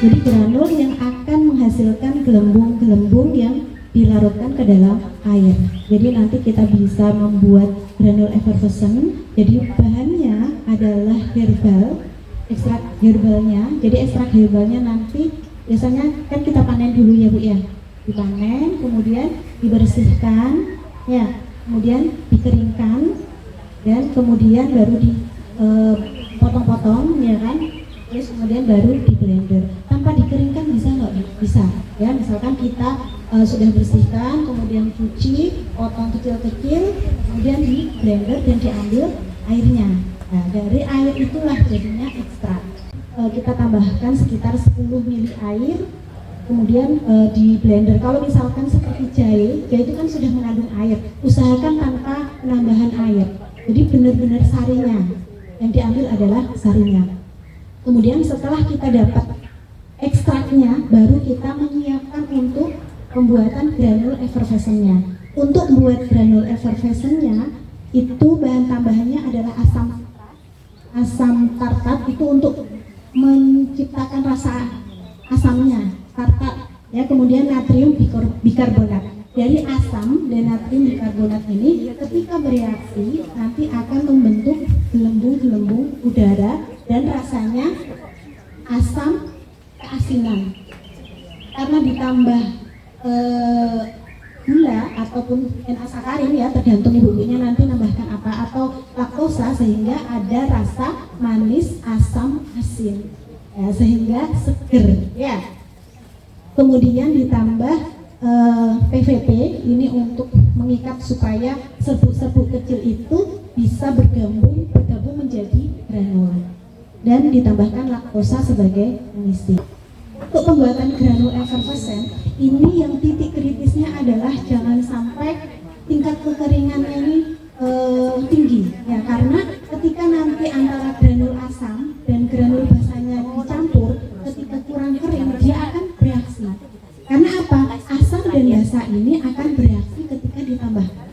Jadi granul yang akan menghasilkan gelembung-gelembung yang dilarutkan ke dalam air. Jadi nanti kita bisa membuat granul effervescent. Jadi bahannya adalah herbal, ekstrak herbalnya. Jadi ekstrak herbalnya nanti biasanya kan kita panen dulu ya Bu ya. Dipanen, kemudian dibersihkan, ya, kemudian dikeringkan, dan kemudian baru dipotong-potong, ya kan. Terus kemudian baru di blender. Tanpa dikeringkan bisa nggak? Bisa. Ya, misalkan kita sudah bersihkan, kemudian cuci, potong kecil-kecil, kemudian di blender dan diambil airnya. Nah, dari air itulah jadinya ekstrak. Kita tambahkan sekitar 10 ml air, kemudian di blender. Kalau misalkan seperti jahe itu kan sudah mengandung air. Usahakan tanpa penambahan air. Jadi benar-benar sarinya. Yang diambil adalah sarinya. Kemudian setelah kita dapat ekstraknya, baru kita menyiapkan untuk pembuatan granul effervescentnya. Untuk membuat granul effervescentnya, itu bahan tambahannya adalah asam tartat, itu untuk menciptakan rasa asamnya, tartat. Ya, kemudian natrium bikarbonat. Dari asam dan natrium bikarbonat ini ketika bereaksi nanti akan membentuk gelembung-gelembung udara dan rasanya asam keasinan. Karena ditambah gula ataupun N-asakarin, ya tergantung ibunya nanti nambahkan apa, atau laktosa, sehingga ada rasa manis, asam, asin, ya, sehingga seger, ya. Kemudian ditambah PVP ini untuk mengikat supaya serbuk-serbuk kecil itu bisa bergabung menjadi granul, dan ditambahkan laktosa sebagai pengisi. Untuk pembuatan granul effervescent ini yang titik kritisnya adalah jangan sampai tingkat kekeringannya ini tinggi, ya, karena ketika nanti antara granul asam dan granul basahnya dicampur, ketika kurang kering dia akan bereaksi. Karena apa? Asam dan basa ini akan bereaksi ketika ditambahkan.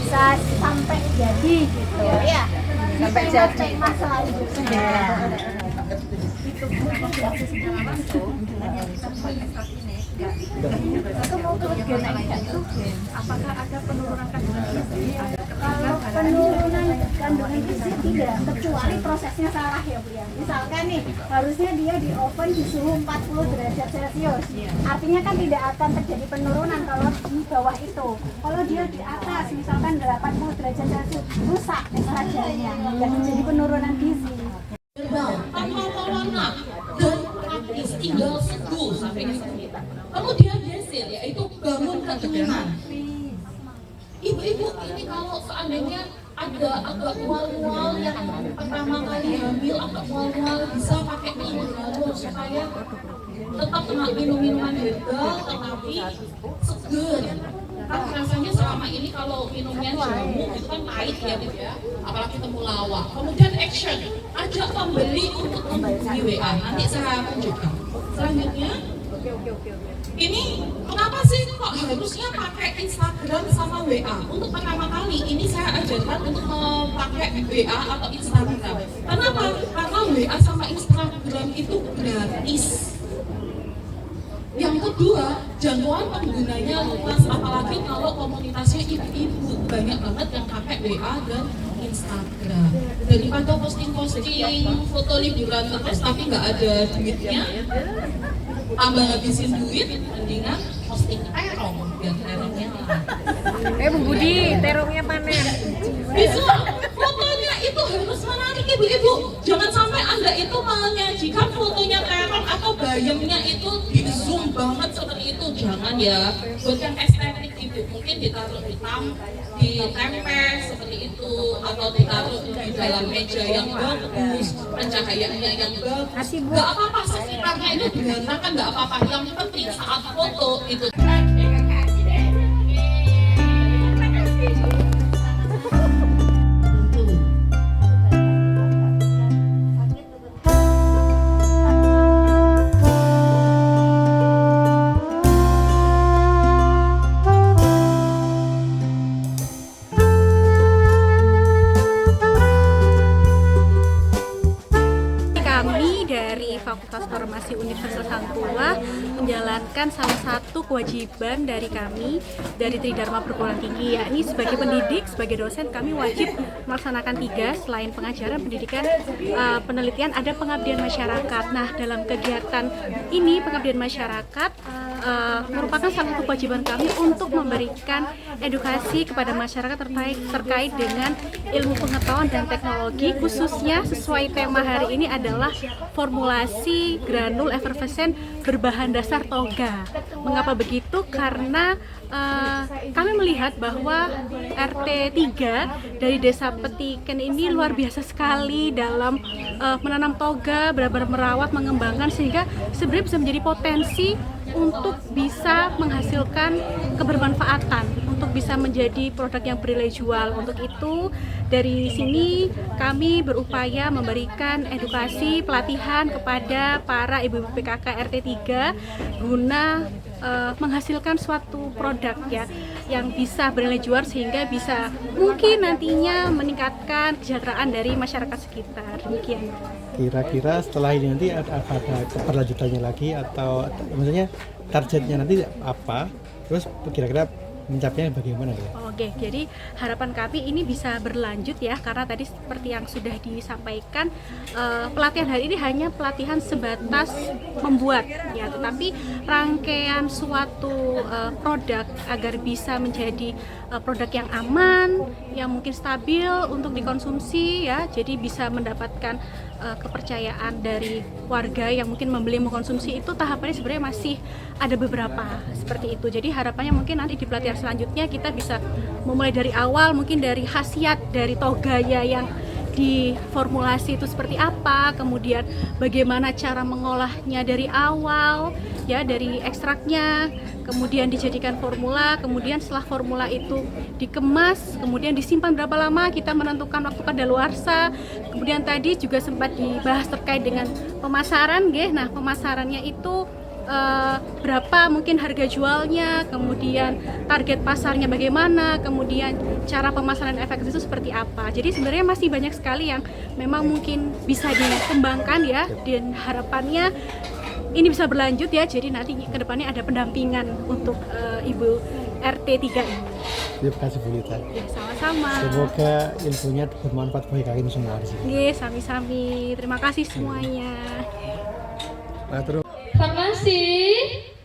bisa sampai jadi gitu ya. sampai jadi masalah selanjutnya. itu secara langsung hanya kita saat ini atau mau ke gen itu apakah ada penurunan kandungan gizi? Kalau penurunan kandungan gizi tidak, kecuali prosesnya salah ya Bu ya. Misalkan nih, harusnya dia di oven di suhu 40 derajat Celcius. Artinya kan tidak akan terjadi penurunan kalau di bawah itu. Kalau dia di atas, misalkan 80 derajat Celcius, rusak ekstrajernya, dan terjadi penurunan gizi. Tanpa pewarna dan praktis tinggal seduh sampai ke sini. Kemudian hasil yaitu bangun keturunan. Ibu-ibu ini kalau seandainya ada agak mual-mual yang pertama kali hamil agak mual-mual bisa pakai minum supaya tetap minum minuman herbal tetapi seger. Kan rasanya selama ini kalau minumnya jamu itu kan pahit ya Bu ya, apalagi temulawak. Kemudian action, ajak pembeli untuk menghubungi WA. Nanti saya tunjukkan. Selanjutnya, ini kenapa sih kok harusnya pakai Instagram sama WA? Untuk pertama kali ini saya ajarkan untuk memakai WA atau Instagram. Kenapa? Karena WA sama Instagram itu gratis. Yang kedua, jangkauan penggunanya luas, apalagi kalau komunitasnya ibu-ibu, banyak banget yang pakai WA dan Instagram. Daripada posting-posting foto liburan terus tapi nggak ada duitnya, tambah ngabisin duit, mendingan posting terong biar terongnya Bu Budi, terongnya panen. bisa. Fotonya itu harus menarik ibu-ibu. Jangan sampai Anda itu menyajikan fotonya terong atau bayamnya itu di zoom banget seperti itu. Jangan ya. Buat yang estetik ibu, mungkin ditaruh di tempel seperti itu atau ditaruh di dalam meja yang bagus, pencahayaannya yang bagus. Gak apa-apa sekitarnya itu berantakan, gak apa-apa. Yang penting saat foto itu. Fakultas Farmasi Universitas Hang Tuah menjalankan salah satu kewajiban dari kami dari Tridharma Perguruan Tinggi, yakni sebagai pendidik, sebagai dosen kami wajib melaksanakan 3 selain pengajaran, pendidikan, penelitian, ada pengabdian masyarakat. Nah, dalam kegiatan ini pengabdian masyarakat merupakan salah satu kewajiban kami untuk memberikan edukasi kepada masyarakat terkait dengan ilmu pengetahuan dan teknologi, khususnya sesuai tema hari ini adalah formulasi granul efervescen berbahan dasar toga. Mengapa begitu? Karena kami melihat bahwa RT 3 dari Desa Petiken ini luar biasa sekali dalam menanam toga, benar-benar merawat, mengembangkan, sehingga sebenarnya bisa menjadi potensi untuk bisa menghasilkan kebermanfaatan, untuk bisa menjadi produk yang bernilai jual. Untuk itu dari sini kami berupaya memberikan edukasi, pelatihan kepada para ibu-ibu PKK RT 3 guna menghasilkan suatu produk ya yang bisa bernilai jual, sehingga bisa mungkin nantinya meningkatkan kesejahteraan dari masyarakat sekitar. Demikian. Kira-kira setelah ini nanti ada keberlanjutannya lagi, atau maksudnya targetnya nanti apa? Terus kira-kira mencapainya bagaimana ya? Oke, jadi harapan kami ini bisa berlanjut ya, karena tadi seperti yang sudah disampaikan, pelatihan hari ini hanya pelatihan sebatas membuat ya, tetapi rangkaian suatu produk agar bisa menjadi produk yang aman, yang mungkin stabil untuk dikonsumsi ya, jadi bisa mendapatkan kepercayaan dari warga yang mungkin membeli mengkonsumsi, itu tahapannya sebenarnya masih ada beberapa seperti itu. Jadi harapannya mungkin nanti di pelatihan selanjutnya kita bisa memulai dari awal, mungkin dari khasiat dari toganya yang diformulasi itu seperti apa, kemudian bagaimana cara mengolahnya dari awal ya, dari ekstraknya, kemudian dijadikan formula, kemudian setelah formula itu dikemas, kemudian disimpan berapa lama, kita menentukan waktu kadaluarsa. Kemudian tadi juga sempat dibahas terkait dengan pemasaran, nah pemasarannya itu berapa mungkin harga jualnya, kemudian target pasarnya bagaimana, kemudian cara pemasaran efektif itu seperti apa. Jadi sebenarnya masih banyak sekali yang memang mungkin bisa dikembangkan ya, dan harapannya ini bisa berlanjut ya. Jadi nanti ke depannya ada pendampingan untuk Ibu RT 3 ini. Terima kasih Bu Lita. Ya, sama-sama. Semoga ilmunya bermanfaat bagi kalian semua di sini. Oke, sami-sami. Terima kasih semuanya. Nah, terus Terima kasih.